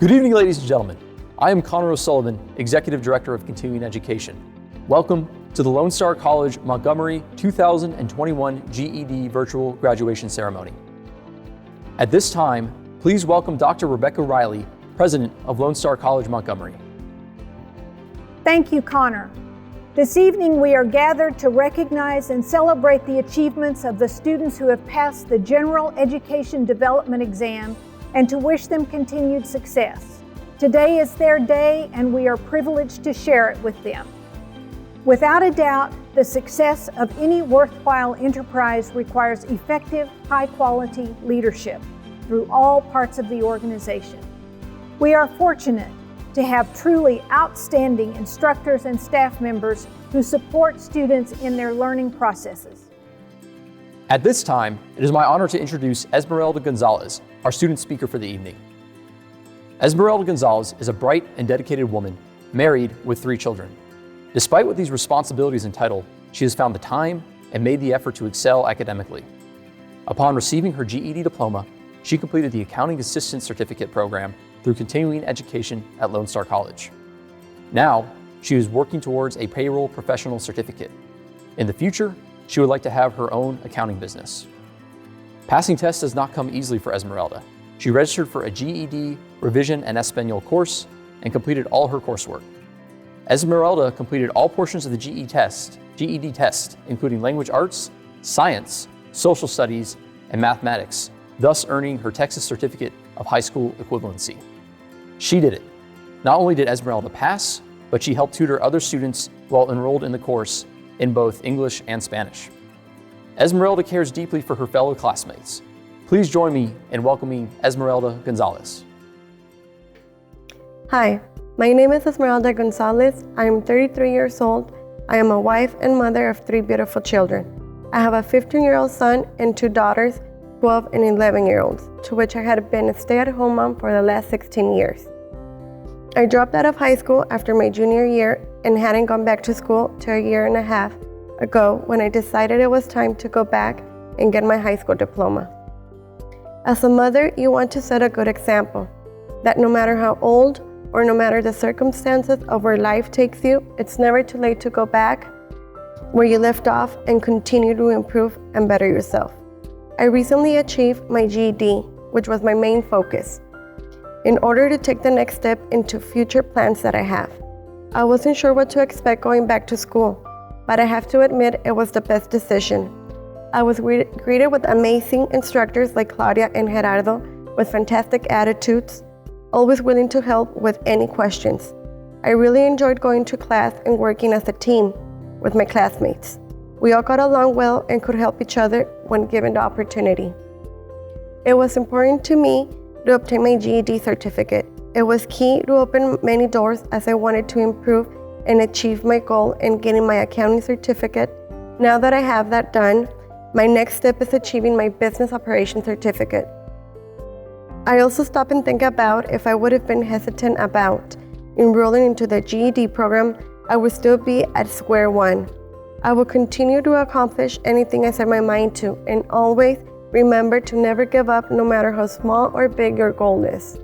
Good evening, ladies and gentlemen. I am Connor O'Sullivan, Executive Director of Continuing Education. Welcome to the Lone Star College-Montgomery 2021 GED Virtual Graduation Ceremony. At this time, please welcome Dr. Rebecca Riley, President of Lone Star College-Montgomery. Thank you, Connor. This evening we are gathered to recognize and celebrate the achievements of the students who have passed the General Education Development Exam and to wish them continued success. Today is their day and we are privileged to share it with them. Without a doubt, the success of any worthwhile enterprise requires effective, high-quality leadership through all parts of the organization. We are fortunate to have truly outstanding instructors and staff members who support students in their learning processes. At this time, it is my honor to introduce Esmeralda Gonzalez, our student speaker for the evening. Esmeralda Gonzalez is a bright and dedicated woman, married with 3 children. Despite what these responsibilities entitle, she has found the time and made the effort to excel academically. Upon receiving her GED diploma, she completed the Accounting Assistant Certificate program through continuing education at Lone Star College. Now, she is working towards a payroll professional certificate. In the future, she would like to have her own accounting business. Passing tests does not come easily for Esmeralda. She registered for a GED revision and Espanol course and completed all her coursework. Esmeralda completed all portions of the GED test, including language arts, science, social studies, and mathematics, thus earning her Texas Certificate of High School Equivalency. She did it. Not only did Esmeralda pass, but she helped tutor other students while enrolled in the course in both English and Spanish. Esmeralda cares deeply for her fellow classmates. Please join me in welcoming Esmeralda Gonzalez. Hi, my name is Esmeralda Gonzalez. I am 33 years old. I am a wife and mother of 3 beautiful children. I have a 15-year-old son and 2 daughters, 12 and 11-year-olds, to which I had been a stay-at-home mom for the last 16 years. I dropped out of high school after my junior year and hadn't gone back to school till a year and a half ago when I decided it was time to go back and get my high school diploma. As a mother, you want to set a good example, that no matter how old or no matter the circumstances of where life takes you, it's never too late to go back where you left off and continue to improve and better yourself. I recently achieved my GED, which was my main focus, in order to take the next step into future plans that I have. I wasn't sure what to expect going back to school, but I have to admit it was the best decision. I was greeted with amazing instructors like Claudia and Gerardo with fantastic attitudes, always willing to help with any questions. I really enjoyed going to class and working as a team with my classmates. We all got along well and could help each other when given the opportunity. It was important to me to obtain my GED certificate. It was key to open many doors as I wanted to improve and achieve my goal in getting my accounting certificate. Now that I have that done, my next step is achieving my business operations certificate. I also stop and think about if I would have been hesitant about enrolling into the GED program, I would still be at square one. I will continue to accomplish anything I set my mind to and always remember to never give up no matter how small or big your goal is.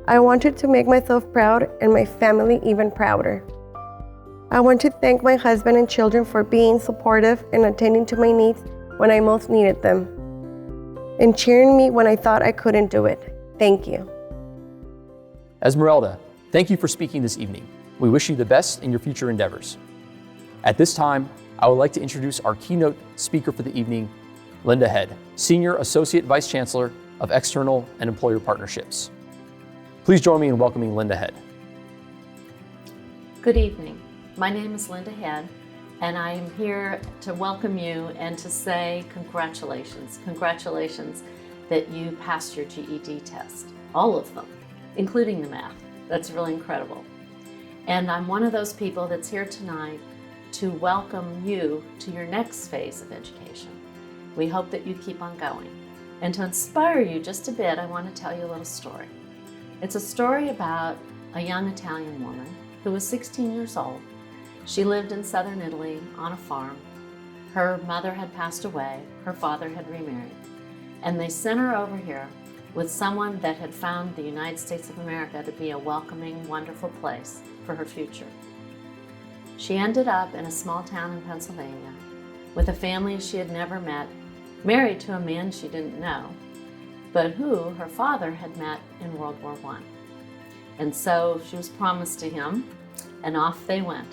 I wanted to make myself proud and my family even prouder. I want to thank my husband and children for being supportive and attending to my needs when I most needed them, and cheering me when I thought I couldn't do it. Thank you. Esmeralda, thank you for speaking this evening. We wish you the best in your future endeavors. At this time, I would like to introduce our keynote speaker for the evening, Linda Head, Senior Associate Vice Chancellor of External and Employer Partnerships. Please join me in welcoming Linda Head. Good evening. My name is Linda Head, and I am here to welcome you and to say congratulations. Congratulations that you passed your GED test, all of them, including the math. That's really incredible. And I'm one of those people that's here tonight to welcome you to your next phase of education. We hope that you keep on going. And to inspire you just a bit, I want to tell you a little story. It's a story about a young Italian woman who was 16 years old. She lived in southern Italy on a farm. Her mother had passed away, her father had remarried, and they sent her over here with someone that had found the United States of America to be a welcoming, wonderful place for her future. She ended up in a small town in Pennsylvania with a family she had never met, married to a man she didn't know, but who her father had met in World War I. And so she was promised to him, and off they went.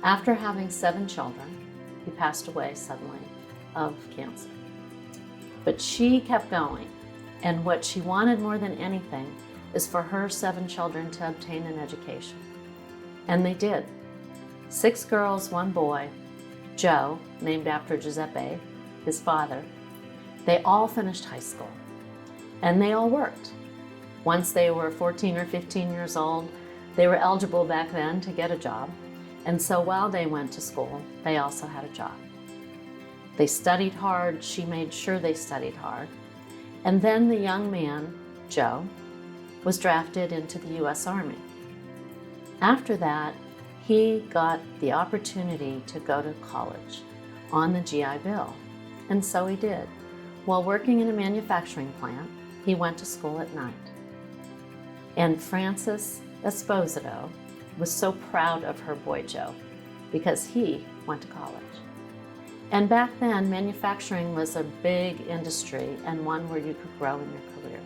After having 7 children, he passed away suddenly of cancer. But she kept going, and what she wanted more than anything is for her 7 children to obtain an education. And they did. 6 girls, 1 boy, Joe, named after Giuseppe, his father. They all finished high school, and they all worked. Once they were 14 or 15 years old, they were eligible back then to get a job. And so while they went to school, they also had a job. They studied hard. She made sure they studied hard. And then the young man, Joe, was drafted into the U.S. Army. After that, he got the opportunity to go to college on the GI Bill. And so he did. While working in a manufacturing plant, he went to school at night. And Frances Esposito was so proud of her boy Joe because he went to college. And back then, manufacturing was a big industry and one where you could grow in your career.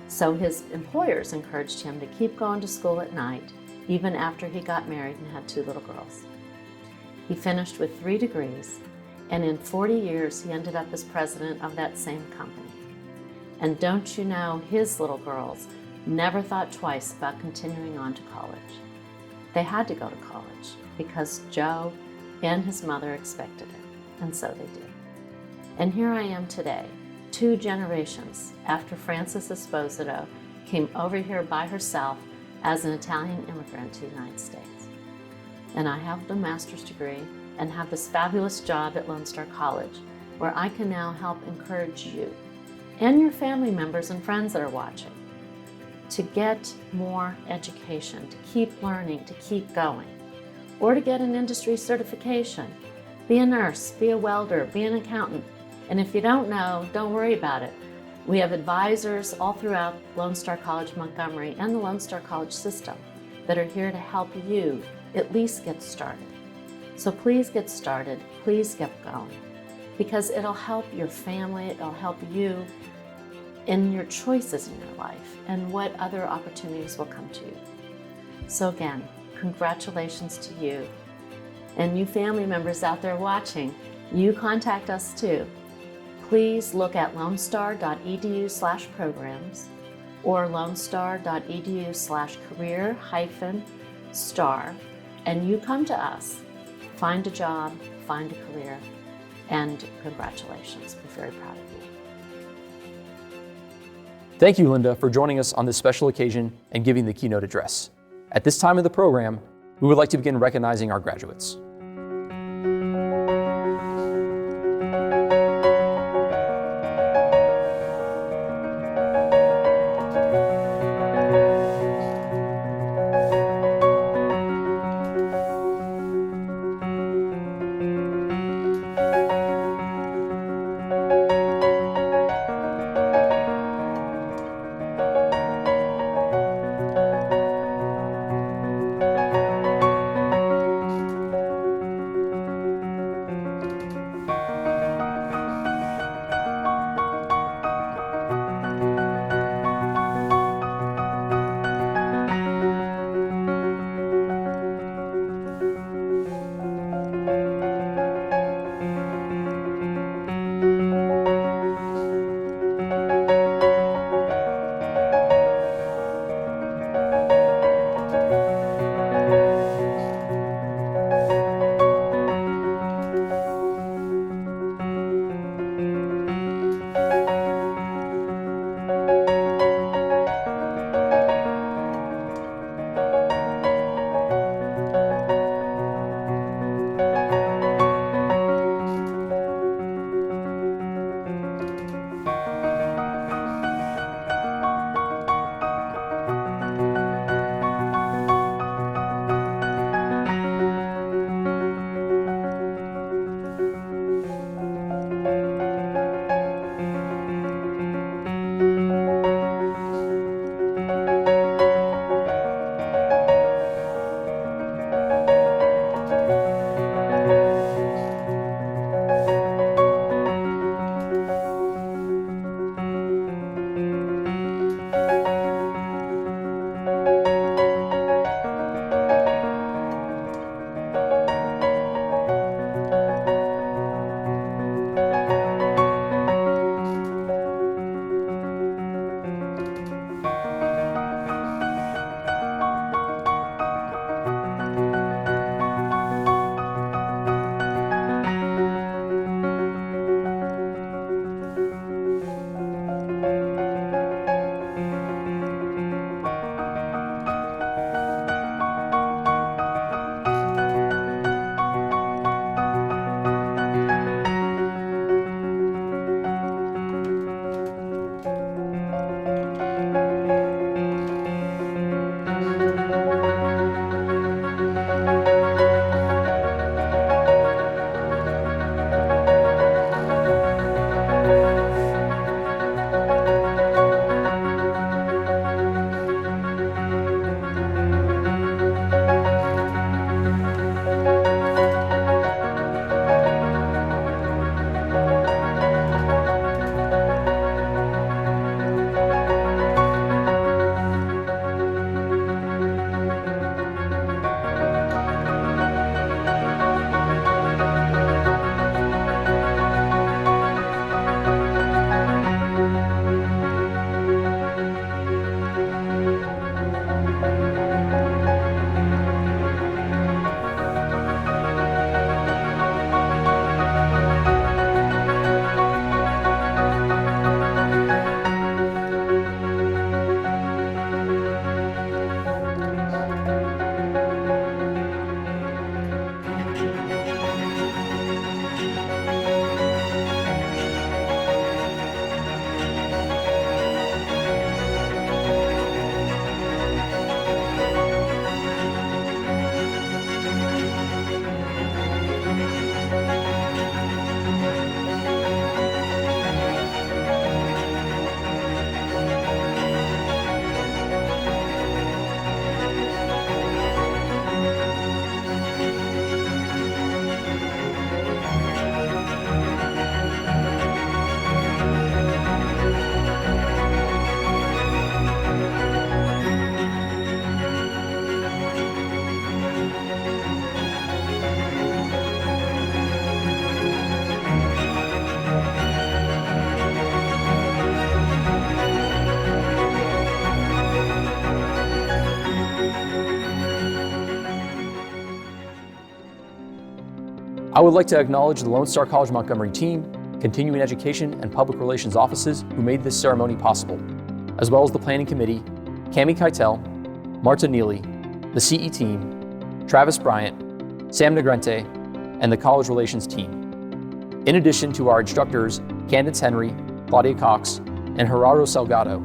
So his employers encouraged him to keep going to school at night, even after he got married and had 2 little girls. He finished with 3 degrees, and in 40 years, he ended up as president of that same company. And don't you know, his little girls never thought twice about continuing on to college. They had to go to college because Joe and his mother expected it, and so they did. And here I am today, 2 generations after Frances Esposito came over here by herself as an Italian immigrant to the United States. And I have a master's degree and have this fabulous job at Lone Star College, where I can now help encourage you and your family members and friends that are watching to get more education, to keep learning, to keep going, or to get an industry certification. Be a nurse, be a welder, be an accountant. And if you don't know, don't worry about it. We have advisors all throughout Lone Star College-Montgomery and the Lone Star College system that are here to help you at least get started. So please get started, please get going, because it'll help your family, it'll help you in your choices in your life and what other opportunities will come to you. So again, congratulations to you. And you family members out there watching, you contact us too. Please look at lonestar.edu/programs or lonestar.edu/career-star, and you come to us, find a job, find a career, and congratulations. We're very proud of you. Thank you, Linda, for joining us on this special occasion and giving the keynote address. At this time of the program, we would like to begin recognizing our graduates. I would like to acknowledge the Lone Star College-Montgomery team, continuing education and public relations offices who made this ceremony possible, as well as the planning committee, Cami Keitel, Marta Neely, the CE team, Travis Bryant, Sam Negrente, and the college relations team. In addition to our instructors, Candace Henry, Claudia Cox, and Gerardo Salgado,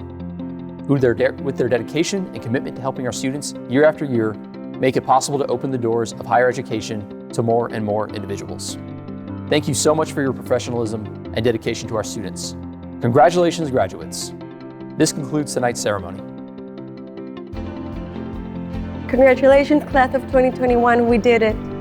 who with their dedication and commitment to helping our students year after year make it possible to open the doors of higher education to more and more individuals. Thank you so much for your professionalism and dedication to our students. Congratulations, graduates. This concludes tonight's ceremony. Congratulations, class of 2021, we did it.